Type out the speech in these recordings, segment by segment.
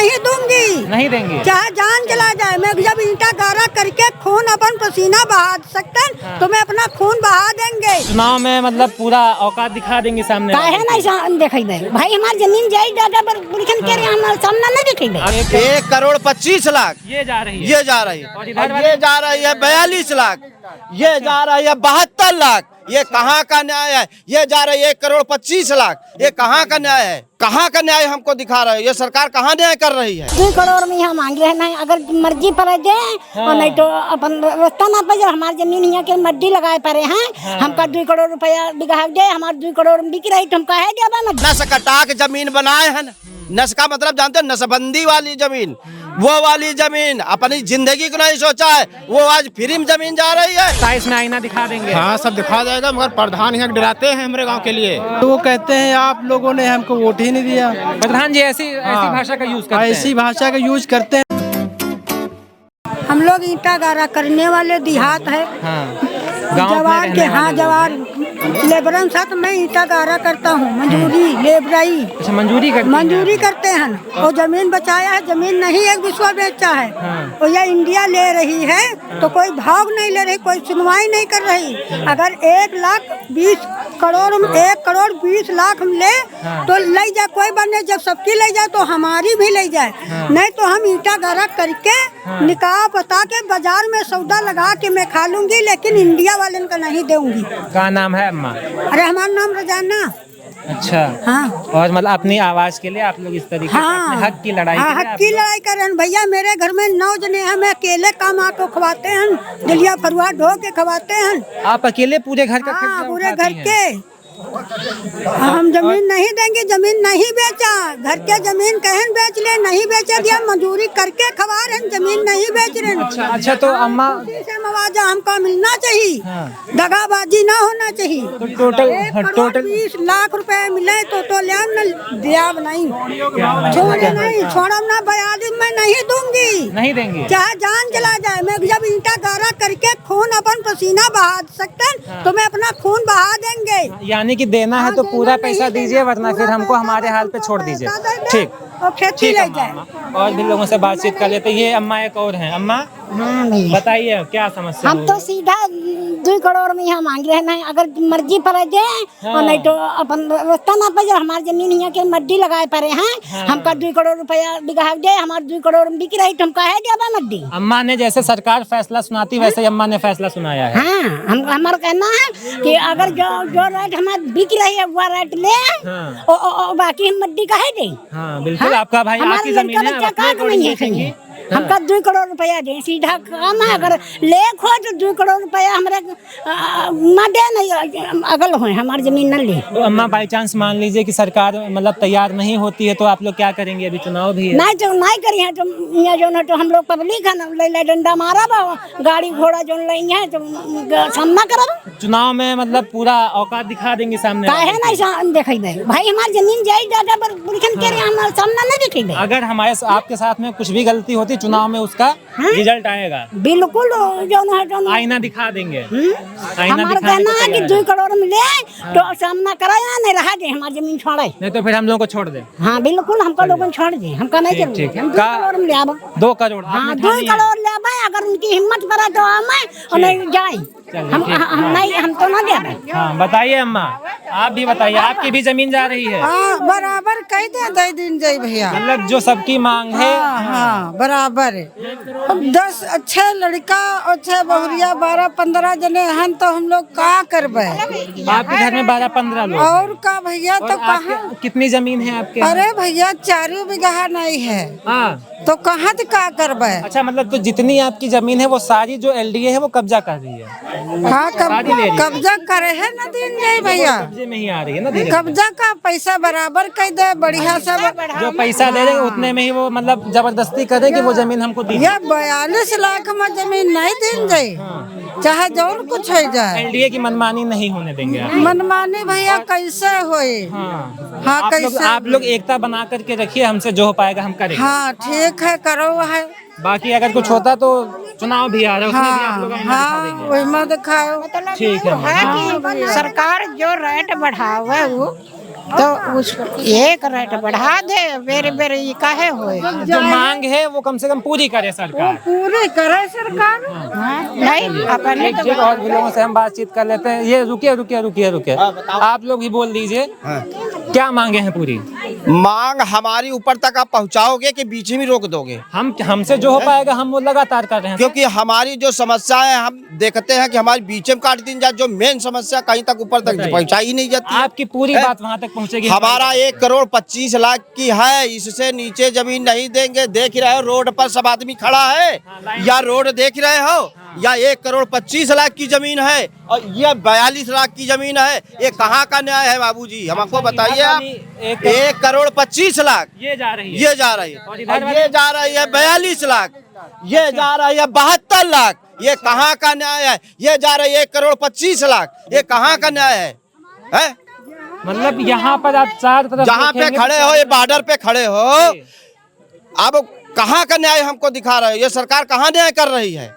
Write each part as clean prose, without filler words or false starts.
नहीं दूंगी, नहीं देंगे, चाहे जान चला जाए। मैं जब ईंटा गारा करके खून अपन पसीना बहा सकते हैं तो मैं अपना खून बहा देंगे। चुनाव में मतलब पूरा औकात दिखा देंगे सामने। काहे नहीं देखेंगे भाई, हमारी जमीन जायदाद पर पुलिस के सामने नहीं देखेंगे। 1,25,00,000 ये जा रही है, ये जा रही है, और इधर और ये जा रही है 42 लाख, ये जा रही है 72 लाख। ये कहाँ का न्याय है? ये जा रही है 1,25,00,000, ये कहाँ का न्याय है? कहाँ का न्याय हमको दिखा रहे हो? ये सरकार कहाँ न्याय कर रही है? 2 करोड़ में यहाँ मांगे है, नहीं अगर मर्जी पड़े दे और नहीं तो अपन रास्ता ना पे। हमारी जमीन यहाँ के मड्डी लगाए पड़े हैं, हमका 2 करोड़ रुपया बिगा दे, हमारे 2 करोड़ बिक रही तो हम कहे दे। नस कटा के जमीन बनाए हैं, नस का मतलब जानते हो? नसबंदी वाली जमीन, वो वाली जमीन अपनी जिंदगी को नहीं सोचा है, वो आज फ्री में जमीन जा रही है। 27 में आईना दिखा देंगे। हाँ, सब दिखा जाएगा, मगर प्रधान यहाँ डराते हैं हमारे गांव के लिए। तो वो कहते हैं आप लोगों ने हमको वोट ही नहीं दिया। प्रधान जी ऐसी भाषा का यूज करते हैं, ऐसी भाषा का यूज करते हैं। हम लोग ईंटा गारा करने वाले देहात है, जवार के। हाँ, जवार लेबरन साथ मैं ईंटा गारा करता हूँ, मंजूरी लेबराई। अच्छा, मंजूरी करते हैं। और जमीन बचाया है, जमीन नहीं एक विश्व बेचा है। और यह इंडिया ले रही है तो कोई भाव नहीं ले रही, कोई सुनवाई नहीं कर रही। अगर 1,20,00,000 हम ले तो ले जाए, कोई बात नहीं। जब सबकी ले जाए तो हमारी भी ले जाए, नहीं तो हम ईंटा गारा करके निकाह बता के बाजार में सौदा लगा के मैं खा लूंगी, लेकिन इंडिया वाले का नहीं दूंगी। क्या नाम है अम्मा? अरे हमारा नाम रोजाना। अच्छा, हाँ। और मतलब अपनी आवाज के लिए आप लोग इस तरीके से अपने हक की लड़ाई कर रहे हैं। भैया मेरे घर में 9 जने हैं, मैं अकेले काम आको खवाते हैं, दलिया फरुआ ढो के खवाते हैं। आप अकेले पूरे घर का? हाँ, पूरे घर के। हम जमीन नहीं देंगे, जमीन नहीं बेचा। घर के जमीन कहन बेच ले, नहीं बेचे दिया। मजदूरी करके खवा रहे, जमीन नहीं बेच रहे। अच्छा, तो अम्मा से मुआवजा हमको मिलना चाहिए, दगाबाजी ना होना चाहिए। तो टोटल 20 लाख रुपए मिले तो दिया नहीं, छोड़े नहीं, छोड़ा ना। 42 में नहीं दूंगी, नहीं देंगे, चाहे जान चला जाए। मैं जब ईंटा गारा करके खून अपन पसीना बहा सकते हैं तो मैं अपना खून बहा देंगे। यानी कि देना है तो पूरा पैसा दीजिए, वरना फिर हमको हमारे हाल पे छोड़ दीजिए। ठीक, खेती ले जाए। और भी लोगों से बातचीत कर लेते। ये अम्मा एक और हैं। अम्मा बताइए क्या समस्या? हम तो सीधा 2 करोड़ में यहाँ मांग रहे हैं, नहीं अगर मर्जी पड़े दे और नहीं तो अपन रास्ता ना पे। हमारी जमीन यहाँ के मड्डी लगाए पड़े हैं, हमका 2 करोड़ रुपया बिगा दे, हमारे 2 करोड़ बिक रही तो हम कहे दे मड्डी। अम्मा ने जैसे सरकार फैसला सुनाती वैसे अम्मा ने फैसला सुनाया है। हाँ, हमारा कहना है कि अगर जो रेट हमारे बिक रही है वो रेट ले, और बाकी हम मड्डी कहे दे। हाँ बिल्कुल, आपका भाई आपकी जमीन है, हमका 2 करोड़ रुपया दे, सीधा काम है। अगर ले खो तो 2 करोड़ रुपया हमारे मदे नहीं, अगल हो हमारी जमीन न ले। तो अम्मा बाई चांस मान लीजिए कि सरकार मतलब तैयार नहीं होती है तो आप लोग क्या करेंगे? अभी चुनाव भी है। नहीं तो नहीं करी है तो यहाँ जो न तो हम लोग पब्लिक है ना, ले डंडा मारा बा, गाड़ी घोड़ा जो नहीं है तो सामना करा। चुनाव में मतलब पूरा औकात दिखा देंगे सामने। काहे नहीं देखेंगे भाई, हमारी जमीन जायदाद पर पुलिस के सामने नहीं देखेंगे। अगर हमारे आपके साथ में कुछ भी गलती होती चुनाव में उसका रिजल्ट आएगा। बिल्कुल, जो आईना दिखा देंगे। हमारा कहना है कि 2 करोड़ मिले तो सामना करा या नहीं रहा दे, हमारी जमीन छोड़े, नहीं तो फिर हम लोगों को छोड़ दे। हाँ बिल्कुल, हमको लोगों छोड़ दे, हमका नहीं जरूरत है। 2 करोड़ में ले आवा, 2 करोड़। हाँ 2 करोड़ ले आवा। अगर उनकी हिम्मत पड़ा तो आवे और नहीं जाए, हम तो ना दे। हाँ बताइए अम्मा, आप भी बताइए, आपकी भी जमीन जा रही है। हाँ बराबर कह दे दिन जाए भैया, मतलब जो सबकी मांग है। हाँ बराबर है। 10 अच्छे लड़का अच्छे बहुरिया 12-15 जने हैं तो हम लोग का करबे? आपके घर में 12-15 लोग और का भैया? तो कहाँ कितनी जमीन है आपके? अरे भैया 4 बीघा नहीं है। हाँ तो कहाँ से का करबे? अच्छा, मतलब तो जितनी आपकी जमीन है वो सारी जो एलडीए है वो कब्जा कर रही है। हाँ कब्जा करे है ना दिन जाए भैया, कब्जे में ही आ रही है ना। कब्जा का पैसा बराबर कह दे, बढ़िया सब जो पैसा दे रहे उतने में ही वो मतलब जबरदस्ती करे कि वो जमीन हमको दी। 42 लाख में जमीन नहीं दिन जाए, चाहे जौन कुछ हो जाए। एलडीए की मनमानी नहीं होने देंगे आप। मनमानी भैया कैसे होए? हाँ कैसे? आप लोग एकता बना करके रखिए, हमसे जो हो पाएगा हम करेंगे। हाँ ठीक है, करो है। बाकी अगर कुछ होता तो चुनाव भी आ रहा है, उसमें भी आप लोग वही मत दिखाओ। ठीक है। सरकार जो रेट बढ़ावे वो तो उस एक रेट बढ़ा दे, बेरे बेरे ये काहे होए। जो मांग है वो कम से कम पूरी करे सरकार। पूरी करे सरकार। नहीं अपने एक चीज और भी लोगों से हम बातचीत कर लेते हैं। ये रुकिए आप लोग भी बोल दीजिए क्या मांगे हैं पूरी। मांग हमारी ऊपर तक आप पहुंचाओगे कि बीच में रोक दोगे? हमसे जो हो पाएगा हम वो लगातार कर रहे हैं, क्योंकि हमारी जो समस्या है हम देखते हैं कि हमारी बीच में काट दी जाए, जो मेन समस्या कहीं तक ऊपर तक पहुंचाई ही नहीं जाती। आपकी पूरी बात वहाँ तक पहुँचेगी। हमारा 1,25,00,000 की है, इससे नीचे जमीन नहीं देंगे। देख रहे हो रोड पर सब आदमी खड़ा है, या रोड देख रहे हो, या 1,25,00,000 की जमीन है और यह 42 लाख की जमीन है। ये कहाँ का न्याय है बाबूजी, हमको बताइए आप। 1,25,00,000 ये जा रही है, ये जा रही है, और और इधर ये जा रही है 42 लाख, ये जा रही है 72 लाख। ये कहाँ का न्याय है? ये जा रही है 1,25,00,000, ये कहाँ का न्याय है? मतलब यहाँ पर आप चार तरफ जहाँ पे खड़े हो, ये बॉर्डर पे खड़े हो, अब कहाँ का न्याय हमको दिखा रहे हो? ये सरकार कहाँ न्याय कर रही है?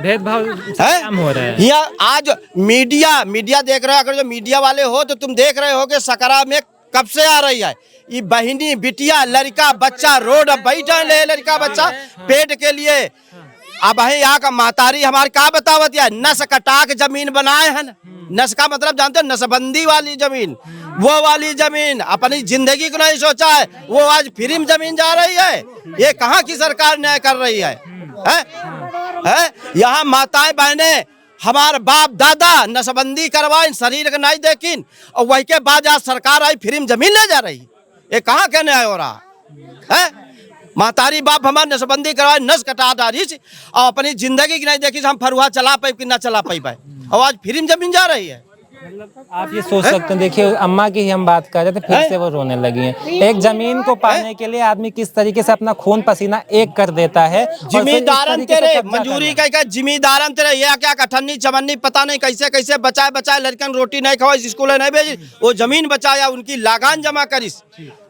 भेदभाव हो रहा है। यहाँ आज मीडिया देख रहे हो। अगर जो मीडिया वाले हो तो तुम देख रहे हो कि सकरा में कब से आ रही है ये बहिनी बिटिया लड़का बच्चा रोड बैठा ले, लड़का बच्चा पेट के लिए। अब यहाँ का महतारी हमारे क्या बतावत है, नस कटा के जमीन बनाए हैं। नस का मतलब जानते हो, नसबंदी वाली जमीन, वो वाली जमीन अपनी जिंदगी को नहीं सोचा है, वो आज फ्री में जमीन जा रही है। ये कहाँ की सरकार न्याय कर रही है? यहाँ माताएं बहनें हमारे बाप दादा नसबंदी करवाए, शरीर का नहीं देखिन, और वही के बाद आज सरकार आई फ्री में जमीन ले जा रही। ये कहाँ का न्याय हो रहा है? महतारी बाप हमारे नसबंदी करवाए, नस कटा डाली और अपनी जिंदगी की नहीं देखी, हम फरुहा चला पाई कि ना चला पाई, और आज फ्री में जमीन जा रही है। आप ये सोच सकते हैं, देखिए अम्मा की ही हम बात कर रहे थे, फिर से वो रोने लगी हैं। एक जमीन को पाने के लिए आदमी किस तरीके से अपना खून पसीना एक कर देता है। जिम्मेदारन तेरे मंजूरी का जिम्मेदारन तेरे, ये क्या कठन्नी चमन्नी पता नहीं कैसे कैसे बचाए लड़कन रोटी नहीं खवाई, स्कूल नहीं भेजी, वो जमीन बचाया, उनकी लागान जमा करिस,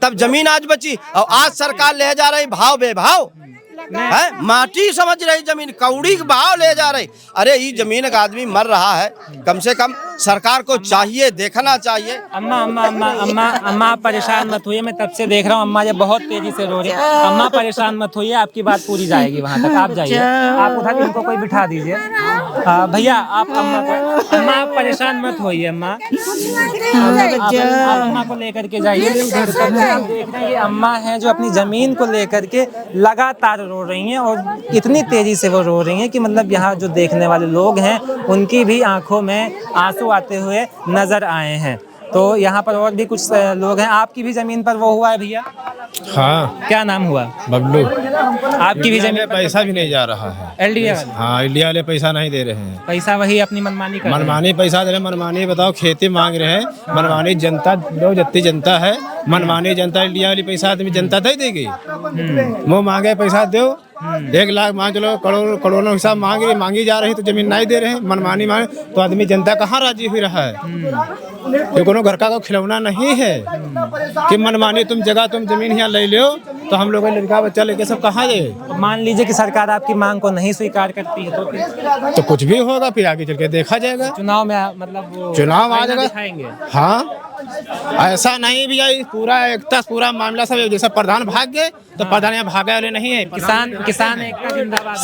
तब जमीन आज बची। और आज सरकार ले जा रही भाव बेभाव है, माटी समझ रही जमीन, कौड़ी के भाव ले जा रही। अरे ये जमीन का आदमी मर रहा है, कम से कम सरकार को चाहिए, देखना चाहिए। अम्मा परेशान मत होइए, मैं तब से देख रहा हूँ अम्मा ये बहुत तेजी से रो रही है। अम्मा परेशान मत होइए, आपकी बात पूरी जाएगी वहाँ तक, आप जाइए, आप उधर इनको कोई बिठा दीजिए। भैया आप अम्मा परेशान मत होइए, अम्मा आप अम्मा को लेकर के जाइए। देख रहे हैं ये अम्मा है जो अपनी जमीन को लेकर के लगातार रो रही हैं, और इतनी तेजी से वो रो रही हैं कि मतलब यहाँ जो देखने वाले लोग हैं उनकी भी आंखों में आंसू आते हुए नजर आए हैं। तो यहाँ पर और भी कुछ लोग हैं। आपकी भी जमीन पर वो हुआ है भैया? हाँ। क्या नाम हुआ? बबलू। आपकी भी जमीन पैसा भी नहीं जा रहा है। एलडीए? हाँ, एलडीए वाले पैसा नहीं दे रहे हैं। पैसा वही अपनी मनमानी कर मनमानी पैसा दे रहे, मनमानी बताओ, खेती मांग रहे हैं, मनमानी जनता लोग, जितनी जनता है मनमानी जनता, एलडीए वाली पैसा आदमी जनता दे देगी। वो मांगे पैसा दो, 1 लाख मांग चलो, करोड़ों हिसाब मांगी जा रही, तो जमीन नहीं दे रहे हैं, मनमानी मांगे तो आदमी जनता कहाँ राजी हुई रहा है? ये कोनो घर का खिलौना नहीं है कि मनमानी तुम जमीन यहाँ ले लो तो हम लोग लड़का बच्चा लेके सब कहाँ जाए। मान लीजिए कि सरकार आपकी मांग को नहीं स्वीकार करती है तो कुछ भी होगा, फिर आगे चल के देखा जाएगा। चुनाव में मतलब वो चुनाव आ जाएगा। दिखाएंगे। हाँ, ऐसा नहीं भी आई पूरा एकता, पूरा मामला सब जैसा प्रधान भाग गए तो प्रधान यहाँ भागे वाले नहीं है। किसान एकता जिंदाबाद,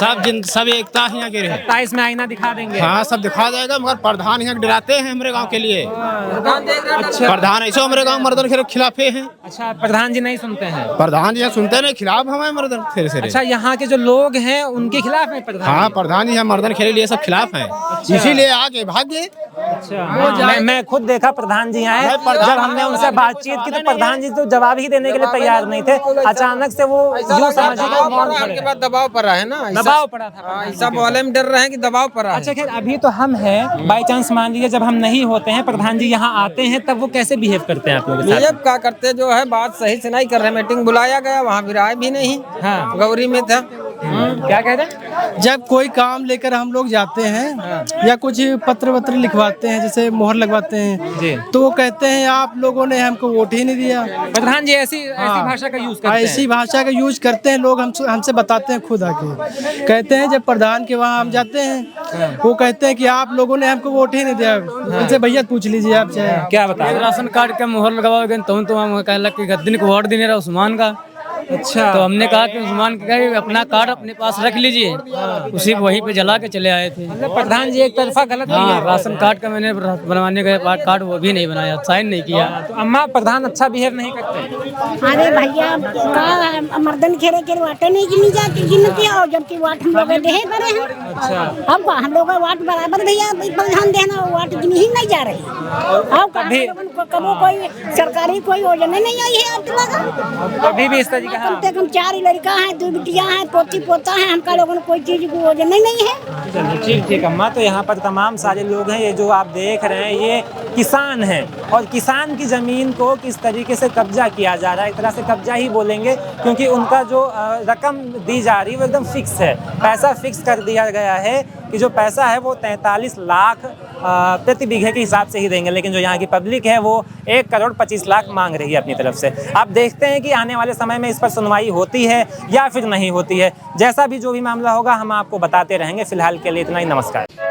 सब एकता यहाँ के रहे। 27 में आईना दिखा देंगे। हाँ, सब दिखा जाएगा, मगर प्रधान यहाँ डराते हैं हमारे गांव के लिए। अच्छा, प्रधान ऐसे हमारे गांव मर्दन के खिलाफ हैं। अच्छा, प्रधान जी नहीं सुनते हैं? प्रधान जी सुनते नहीं, खिलाफ हमारे मर्दन खेल से। अच्छा, यहाँ के जो लोग हैं उनके खिलाफ है प्रधान? हाँ, प्रधान जी मर्दन खेल लिए सब खिलाफ हैं, इसीलिए आगे भाग गए। अच्छा, मैं खुद देखा प्रधान जी आए, जब हमने उनसे बातचीत की तो प्रधान जी तो जवाब ही देने के लिए तैयार नहीं थे। अचानक से वो यूं समझे कि मौन खड़े। बाद दबाव पड़ रहा है ना, दबाव पड़ा था, सब वाले में डर रहे हैं कि दबाव पड़ रहा है। अच्छा, खैर अभी तो हम हैं, बाई चांस मान लीजिए जब हम नहीं होते हैं, प्रधान जी यहाँ आते हैं, तब वो कैसे बिहेव करते हैं आप लोगों के साथ? बिहेव क्या करते जो है, बात सही से नहीं कर रहे। मीटिंग बुलाया गया, वहाँ भी राय भी नहीं। हाँ, गौरी में था। क्या कह रहे हैं? जब कोई काम लेकर हम लोग जाते हैं या कुछ पत्र वत्र लिखवाते हैं, जैसे मोहर लगवाते हैं, जी। तो वो कहते हैं आप लोगों ने हमको वोट ही नहीं दिया। प्रधान जी ऐसी भाषा का यूज करते ऐसी भाषा का यूज करते हैं लोग, हमसे बताते हैं खुद आके। कहते हैं जब प्रधान के वहाँ हम जाते हैं, वो कहते हैं कि आप लोगों ने हमको वोट ही नहीं दिया। उनसे भैया पूछ लीजिए आप चाहे। क्या बता रहे हैं? राशन कार्ड का मोहर लगाओगे तो हम कहला कि गद्दीन को वोट देने रहा उस्मान का। अच्छा, तो हमने कहा कि उस्मान का अपना कार्ड अपने पास रख लीजिए, उसी को वहीं पे जला के चले आए थे। मतलब प्रधान जी एक तरफा गलत नहीं हाँ, है। राशन कार्ड का मैंने बनवाने के बाद कार्ड वो भी नहीं बनाया, साइन नहीं किया। तो अम्मा प्रधान अच्छा बिहेव नहीं करते। अरे भैया का मर्दन खेरे के वाटे नहीं गिनी जाती गिनती और जबकि वाट हम लोग दे बड़े हैं। अच्छा, अब हम लोग वाट बराबर भैया प्रधान देना वाट गिनी ही नहीं जा रही। अब कभी कोई सरकारी कोई योजना नहीं आई है अब तक। कभी भी इस तरीके कम से कम 4 लड़का है, 2 बिटियां हैं, पोती पोता है, हमका लोगों कोई चीज की योजना नहीं है। चलिए ठीक ठीक अम्मा। तो यहाँ पर तमाम सारे लोग हैं, ये जो आप देख रहे हैं ये किसान हैं और किसान की ज़मीन को किस तरीके से कब्जा किया जा रहा है, एक तरह से कब्जा ही बोलेंगे क्योंकि उनका जो रकम दी जा रही है वो एकदम फिक्स है। पैसा फिक्स कर दिया गया है कि जो पैसा है वो 43 लाख प्रति बीघे के हिसाब से ही देंगे, लेकिन जो यहाँ की पब्लिक है वो 1 करोड़ 25 लाख मांग रही है अपनी तरफ से। आप देखते हैं कि आने वाले समय में इस पर सुनवाई होती है या फिर नहीं होती है। जैसा भी जो भी मामला होगा हम आपको बताते रहेंगे। फिलहाल के लिए इतना ही, नमस्कार।